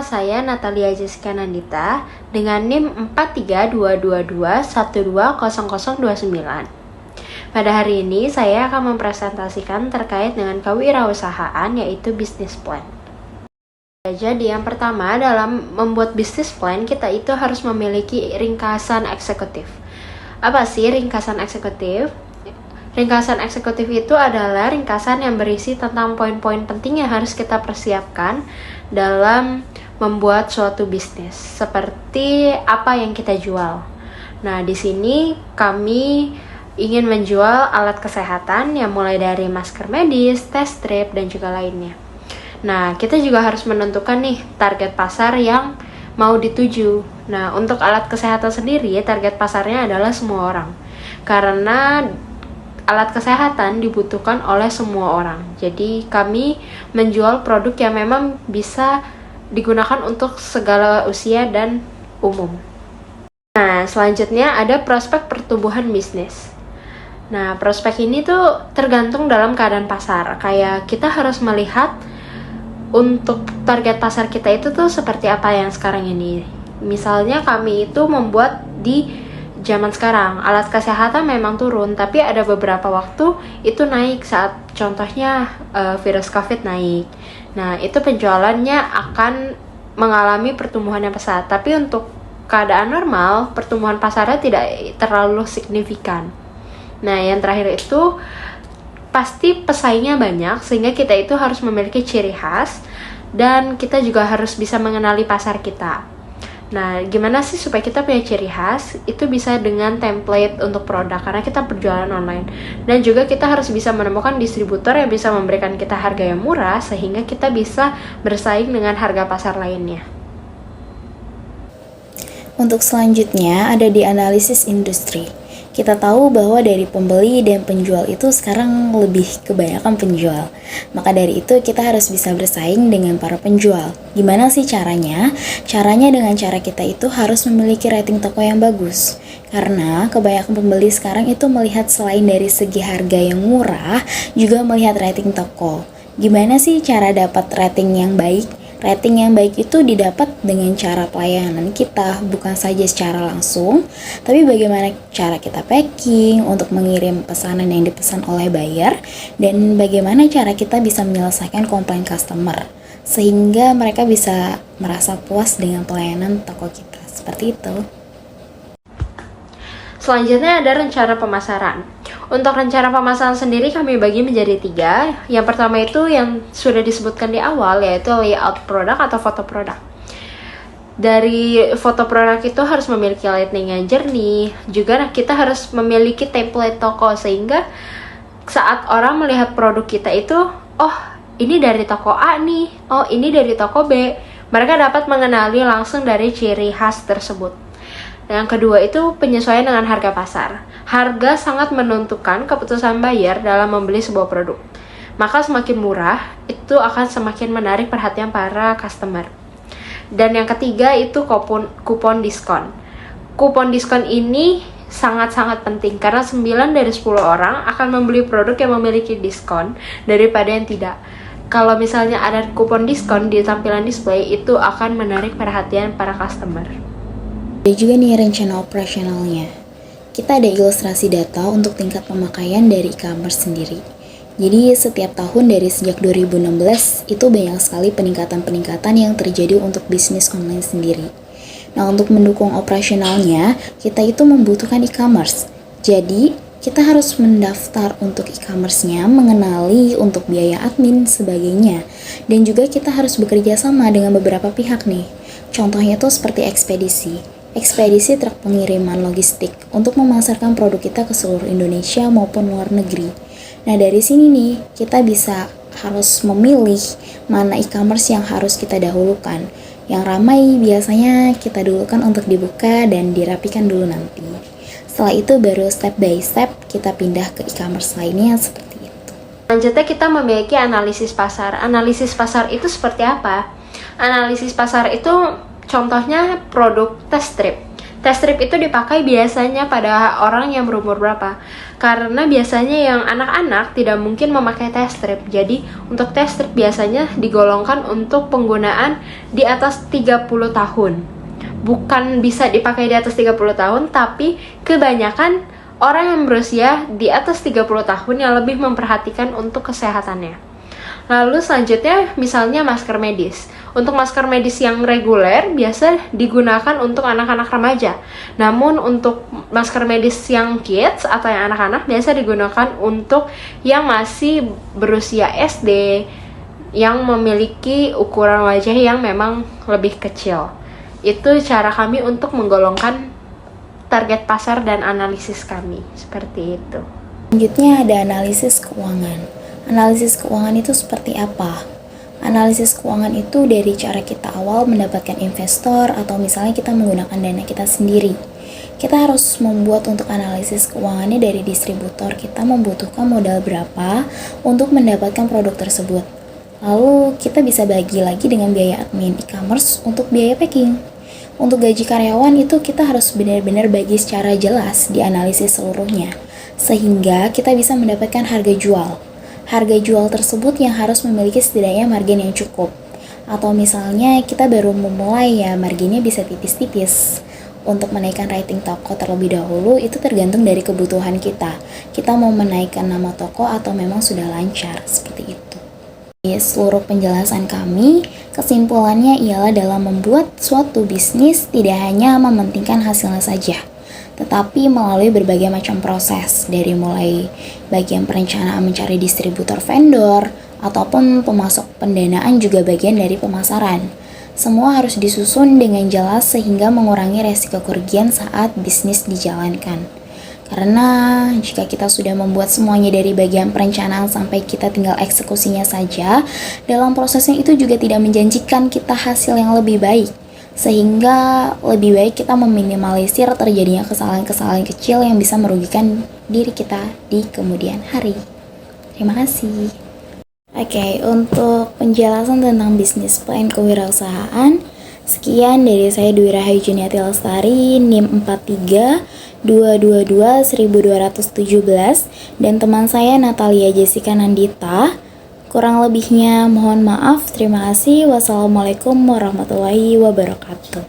saya Natalia Jessica Nandita dengan NIM 432221200029. Pada hari ini saya akan mempresentasikan terkait dengan kewirausahaan yaitu business plan. Jadi yang pertama dalam membuat business plan kita itu harus memiliki ringkasan eksekutif. Apa sih ringkasan eksekutif? Ringkasan eksekutif itu adalah ringkasan yang berisi tentang poin-poin penting yang harus kita persiapkan dalam membuat suatu bisnis, seperti apa yang kita jual. Nah, di sini kami ingin menjual alat kesehatan yang mulai dari masker medis, test strip, dan juga lainnya. Nah, kita juga harus menentukan nih target pasar yang mau dituju. Nah, untuk alat kesehatan sendiri, target pasarnya adalah semua orang. Karena alat kesehatan dibutuhkan oleh semua orang. Jadi kami menjual produk yang memang bisa digunakan untuk segala usia dan umum. Nah, selanjutnya ada prospek pertumbuhan bisnis. Nah, prospek ini tuh tergantung dalam keadaan pasar. Kayak kita harus melihat untuk target pasar kita itu tuh seperti apa yang sekarang ini. Misalnya kami itu membuat di zaman sekarang, alat kesehatan memang turun, tapi ada beberapa waktu itu naik saat contohnya virus COVID naik. Nah, itu penjualannya akan mengalami pertumbuhan yang pesat. Tapi untuk keadaan normal, pertumbuhan pasarnya tidak terlalu signifikan. Nah, yang terakhir itu pasti pesaingnya banyak, sehingga kita itu harus memiliki ciri khas dan kita juga harus bisa mengenali pasar kita. Nah, gimana sih supaya kita punya ciri khas? Itu bisa dengan template untuk produk, karena kita berjualan online. Dan juga kita harus bisa menemukan distributor yang bisa memberikan kita harga yang murah, sehingga kita bisa bersaing dengan harga pasar lainnya. Untuk selanjutnya ada di analisis industri. Kita tahu bahwa dari pembeli dan penjual itu sekarang lebih kebanyakan penjual. Maka dari itu kita harus bisa bersaing dengan para penjual. Gimana sih caranya? Caranya dengan cara kita itu harus memiliki rating toko yang bagus. Karena kebanyakan pembeli sekarang itu melihat selain dari segi harga yang murah, juga melihat rating toko. Gimana sih cara dapat rating yang baik? Rating yang baik itu didapat dengan cara pelayanan kita, bukan saja secara langsung, tapi bagaimana cara kita packing untuk mengirim pesanan yang dipesan oleh buyer, dan bagaimana cara kita bisa menyelesaikan komplain customer, sehingga mereka bisa merasa puas dengan pelayanan toko kita. Seperti itu. Selanjutnya ada rencana pemasaran. Untuk rencana pemasaran sendiri kami bagi menjadi 3. Yang pertama itu yang sudah disebutkan di awal, yaitu layout produk atau foto produk. Dari foto produk itu harus memiliki lighting yang jernih. Juga kita harus memiliki template toko, sehingga saat orang melihat produk kita itu, oh ini dari toko A nih, oh ini dari toko B. Mereka dapat mengenali langsung dari ciri khas tersebut. Yang kedua itu penyesuaian dengan harga pasar. Harga sangat menentukan keputusan buyer dalam membeli sebuah produk. Maka semakin murah, itu akan semakin menarik perhatian para customer. Dan yang ketiga itu kupon diskon. Kupon diskon ini sangat-sangat penting karena 9 dari 10 orang akan membeli produk yang memiliki diskon daripada yang tidak. Kalau misalnya ada kupon diskon di tampilan display, itu akan menarik perhatian para customer. Ada juga nih rencana operasionalnya. Kita ada ilustrasi data untuk tingkat pemakaian dari e-commerce sendiri. Jadi setiap tahun dari sejak 2016 itu banyak sekali peningkatan-peningkatan yang terjadi untuk bisnis online sendiri. Nah, untuk mendukung operasionalnya, kita itu membutuhkan e-commerce. Jadi, kita harus mendaftar untuk e-commerce-nya, mengenali untuk biaya admin sebagainya. Dan juga kita harus bekerja sama dengan beberapa pihak nih. Contohnya itu seperti ekspedisi truk pengiriman logistik untuk memasarkan produk kita ke seluruh Indonesia maupun luar negeri. Nah, dari sini nih kita harus memilih mana e-commerce yang harus kita dahulukan. Yang ramai biasanya kita dahulukan untuk dibuka dan dirapikan dulu nanti. Setelah itu baru step by step kita pindah ke e-commerce lainnya seperti itu. Selanjutnya kita memiliki analisis pasar. Analisis pasar itu seperti apa? Analisis pasar itu contohnya produk test strip. Test strip itu dipakai biasanya pada orang yang berumur berapa? Karena biasanya yang anak-anak tidak mungkin memakai test strip. Jadi untuk test strip biasanya digolongkan untuk penggunaan di atas 30 tahun. Bukan bisa dipakai di atas 30 tahun, tapi kebanyakan orang yang berusia di atas 30 tahun yang lebih memperhatikan untuk kesehatannya. Lalu selanjutnya misalnya masker medis. Untuk masker medis yang reguler biasa digunakan untuk anak-anak remaja. Namun untuk masker medis yang kids atau yang anak-anak biasa digunakan untuk yang masih berusia SD, yang memiliki ukuran wajah yang memang lebih kecil. Itu cara kami untuk menggolongkan target pasar dan analisis kami. Seperti itu. Selanjutnya ada analisis keuangan. Analisis keuangan itu seperti apa? Analisis keuangan itu dari cara kita awal mendapatkan investor atau misalnya kita menggunakan dana kita sendiri. Kita harus membuat untuk analisis keuangannya dari distributor. Kita membutuhkan modal berapa untuk mendapatkan produk tersebut. Lalu kita bisa bagi lagi dengan biaya admin e-commerce untuk biaya packing. Untuk gaji karyawan itu kita harus benar-benar bagi secara jelas di analisis seluruhnya. Sehingga kita bisa mendapatkan harga jual. Harga jual tersebut yang harus memiliki setidaknya margin yang cukup. Atau misalnya kita baru memulai ya marginnya bisa tipis-tipis. Untuk menaikkan rating toko terlebih dahulu itu tergantung dari kebutuhan kita. Kita mau menaikkan nama toko atau memang sudah lancar, seperti itu. Di seluruh penjelasan kami, kesimpulannya ialah dalam membuat suatu bisnis tidak hanya mementingkan hasilnya saja, tetapi melalui berbagai macam proses, dari mulai bagian perencanaan mencari distributor vendor, ataupun pemasok pendanaan juga bagian dari pemasaran. Semua harus disusun dengan jelas sehingga mengurangi resiko kerugian saat bisnis dijalankan. Karena jika kita sudah membuat semuanya dari bagian perencanaan sampai kita tinggal eksekusinya saja, dalam prosesnya itu juga tidak menjanjikan kita hasil yang lebih baik. Sehingga lebih baik kita meminimalisir terjadinya kesalahan-kesalahan kecil yang bisa merugikan diri kita di kemudian hari. Terima kasih. Oke, untuk penjelasan tentang bisnis plan kewirausahaan, sekian dari saya Dwi Rahayu Juniati Lestari, NIM 43222117, dan teman saya Natalia Jessica Nandita. Kurang lebihnya mohon maaf. Terima kasih. Wassalamualaikum warahmatullahi wabarakatuh.